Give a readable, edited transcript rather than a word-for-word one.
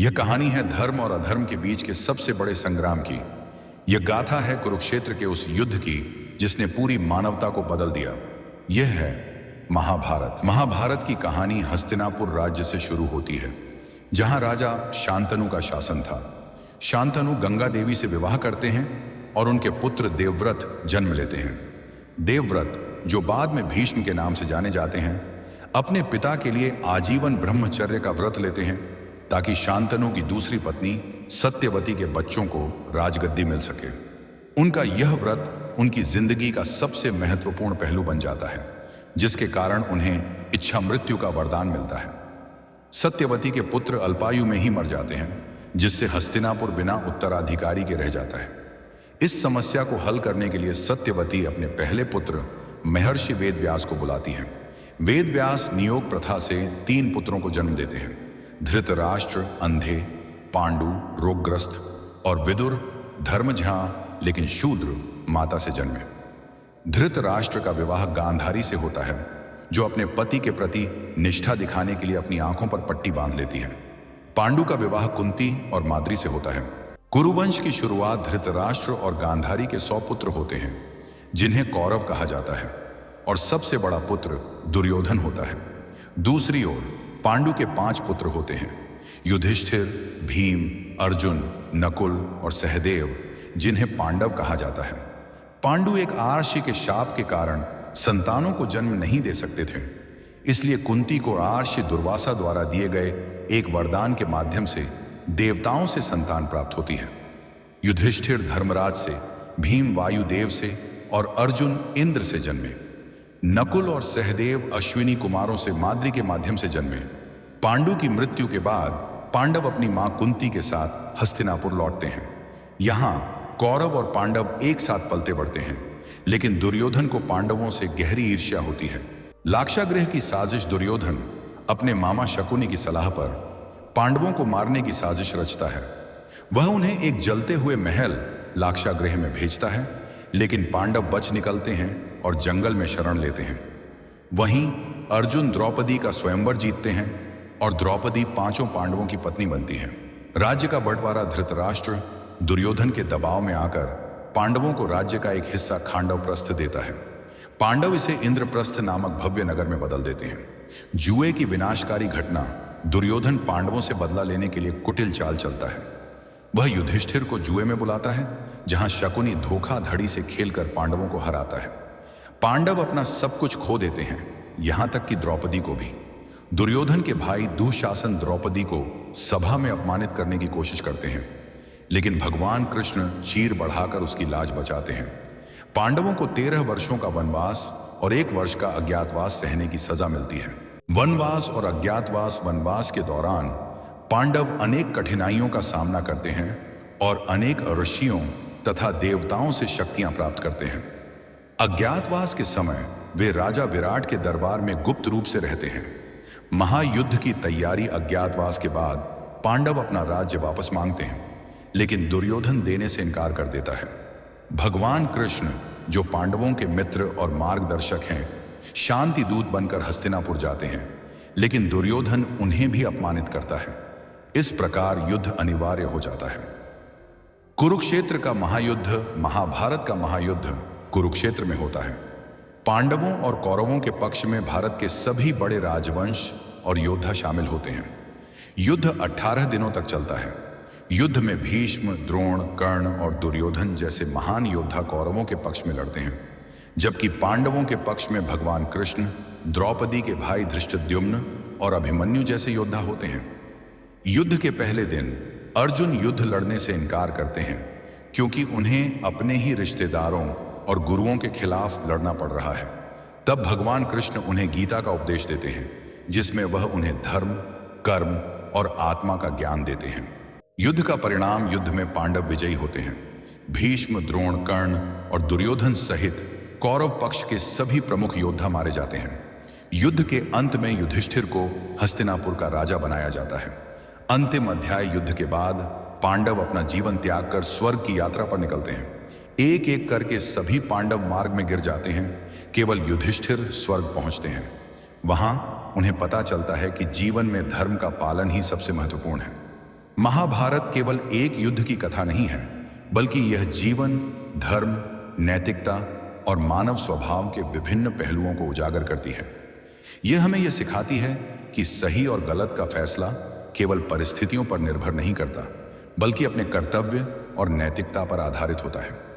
यह कहानी है धर्म और अधर्म के बीच के सबसे बड़े संग्राम की। यह गाथा है कुरुक्षेत्र के उस युद्ध की जिसने पूरी मानवता को बदल दिया। यह है महाभारत। महाभारत की कहानी हस्तिनापुर राज्य से शुरू होती है, जहां राजा शांतनु का शासन था। शांतनु गंगा देवी से विवाह करते हैं और उनके पुत्र देवव्रत जन्म लेते हैं। देवव्रत, जो बाद में भीष्म के नाम से जाने जाते हैं, अपने पिता के लिए आजीवन ब्रह्मचर्य का व्रत लेते हैं ताकि शांतनु की दूसरी पत्नी सत्यवती के बच्चों को राजगद्दी मिल सके। उनका यह व्रत उनकी जिंदगी का सबसे महत्वपूर्ण पहलू बन जाता है, जिसके कारण उन्हें इच्छा मृत्यु का वरदान मिलता है। सत्यवती के पुत्र अल्पायु में ही मर जाते हैं, जिससे हस्तिनापुर बिना उत्तराधिकारी के रह जाता है। इस समस्या को हल करने के लिए सत्यवती अपने पहले पुत्र महर्षि वेदव्यास को बुलाती हैं। वेदव्यास नियोग प्रथा से 3 पुत्रों को जन्म देते हैं: धृतराष्ट्र अंधे, पांडु रोगग्रस्त और विदुर धर्मझा लेकिन शूद्र माता से जन्मे। धृतराष्ट्र का विवाह गांधारी से होता है, जो अपने पति के प्रति निष्ठा दिखाने के लिए अपनी आंखों पर पट्टी बांध लेती है। पांडु का विवाह कुंती और माद्री से होता है। कुरुवंश की शुरुआत धृतराष्ट्र और गांधारी के 100 पुत्र होते हैं, जिन्हें कौरव कहा जाता है, और सबसे बड़ा पुत्र दुर्योधन होता है। दूसरी ओर पांडु के 5 पुत्र होते हैं: युधिष्ठिर, भीम, अर्जुन, नकुल और सहदेव, जिन्हें पांडव कहा जाता है। पांडु एक आर्षि के शाप के कारण संतानों को जन्म नहीं दे सकते थे, इसलिए कुंती को आर्षि दुर्वासा द्वारा दिए गए एक वरदान के माध्यम से देवताओं से संतान प्राप्त होती है। युधिष्ठिर धर्मराज से, भीम वायुदेव से और अर्जुन इंद्र से जन्मे। नकुल और सहदेव अश्विनी कुमारों से माद्री के माध्यम से जन्मे। पांडु की मृत्यु के बाद पांडव अपनी मां कुंती के साथ हस्तिनापुर लौटते हैं। यहां कौरव और पांडव एक साथ पलते बढ़ते हैं, लेकिन दुर्योधन को पांडवों से गहरी ईर्ष्या होती है। लाक्षागृह की साजिश दुर्योधन अपने मामा शकुनी की सलाह पर पांडवों को मारने की साजिश रचता है। वह उन्हें एक जलते हुए महल लाक्षागृह में भेजता है, लेकिन पांडव बच निकलते हैं और जंगल में शरण लेते हैं। वहीं अर्जुन द्रौपदी का स्वयंवर जीतते हैं और द्रौपदी 5 पांडवों की पत्नी बनती है। राज्य का बंटवारा धृतराष्ट्र दुर्योधन के दबाव में आकर पांडवों को राज्य का एक हिस्सा खांडवप्रस्थ देता है। पांडव इसे इंद्रप्रस्थ नामक भव्य नगर में बदल देते हैं। जुए की विनाशकारी घटना दुर्योधन पांडवों से बदला लेने के लिए कुटिल चाल चलता है। वह युधिष्ठिर को जुए में बुलाता है, जहां शकुनी धोखाधड़ी से खेलकर पांडवों को हराता है। पांडव अपना सब कुछ खो देते हैं, यहां तक कि द्रौपदी को भी। दुर्योधन के भाई दुःशासन द्रौपदी को सभा में अपमानित करने की कोशिश करते हैं, लेकिन भगवान कृष्ण चीर बढ़ाकर उसकी लाज बचाते हैं। पांडवों को 13 वर्षों का वनवास और 1 वर्ष का अज्ञातवास सहने की सजा मिलती है। वनवास और अज्ञातवास वनवास के दौरान पांडव अनेक कठिनाइयों का सामना करते हैं और अनेक ऋषियों तथा देवताओं से शक्तियां प्राप्त करते हैं। अज्ञातवास के समय वे राजा विराट के दरबार में गुप्त रूप से रहते हैं। महायुद्ध की तैयारी अज्ञातवास के बाद पांडव अपना राज्य वापस मांगते हैं, लेकिन दुर्योधन देने से इनकार कर देता है। भगवान कृष्ण, जो पांडवों के मित्र और मार्गदर्शक हैं, शांति दूत बनकर हस्तिनापुर जाते हैं, लेकिन दुर्योधन उन्हें भी अपमानित करता है। इस प्रकार युद्ध अनिवार्य हो जाता है। कुरुक्षेत्र का महायुद्ध, महाभारत का महायुद्ध कुरुक्षेत्र में होता है। पांडवों और कौरवों के पक्ष में भारत के सभी बड़े राजवंश और योद्धा शामिल होते हैं। युद्ध 18 दिनों तक चलता है। युद्ध में भीष्म, द्रोण, कर्ण और दुर्योधन जैसे महान योद्धा कौरवों के पक्ष में लड़ते हैं, जबकि पांडवों के पक्ष में भगवान कृष्ण, द्रौपदी के भाई धृष्टद्युम्न और अभिमन्यु जैसे योद्धा होते हैं। युद्ध के पहले दिन अर्जुन युद्ध लड़ने से इनकार करते हैं, क्योंकि उन्हें अपने ही रिश्तेदारों और गुरुओं के खिलाफ लड़ना पड़ रहा है। तब भगवान कृष्ण उन्हें गीता का उपदेश देते हैं, जिसमें वह उन्हें धर्म, कर्म और आत्मा का ज्ञान देते हैं। युद्ध का परिणाम, युद्ध में पांडव विजयी होते हैं। भीष्म, द्रोण, कर्ण और दुर्योधन सहित कौरव पक्ष के सभी प्रमुख योद्धा मारे जाते हैं। युद्ध के अंत में युधिष्ठिर को हस्तिनापुर का राजा बनाया जाता है। अंतिम अध्याय युद्ध के बाद पांडव अपना जीवन त्याग कर स्वर्ग की यात्रा पर निकलते हैं। एक एक करके सभी पांडव मार्ग में गिर जाते हैं, केवल युधिष्ठिर स्वर्ग पहुंचते हैं। वहां उन्हें पता चलता है कि जीवन में धर्म का पालन ही सबसे महत्वपूर्ण है। महाभारत केवल एक युद्ध की कथा नहीं है, बल्कि यह जीवन, धर्म, नैतिकता और मानव स्वभाव के विभिन्न पहलुओं को उजागर करती है। यह हमें यह सिखाती है कि सही और गलत का फैसला केवल परिस्थितियों पर निर्भर नहीं करता, बल्कि अपने कर्तव्य और नैतिकता पर आधारित होता है।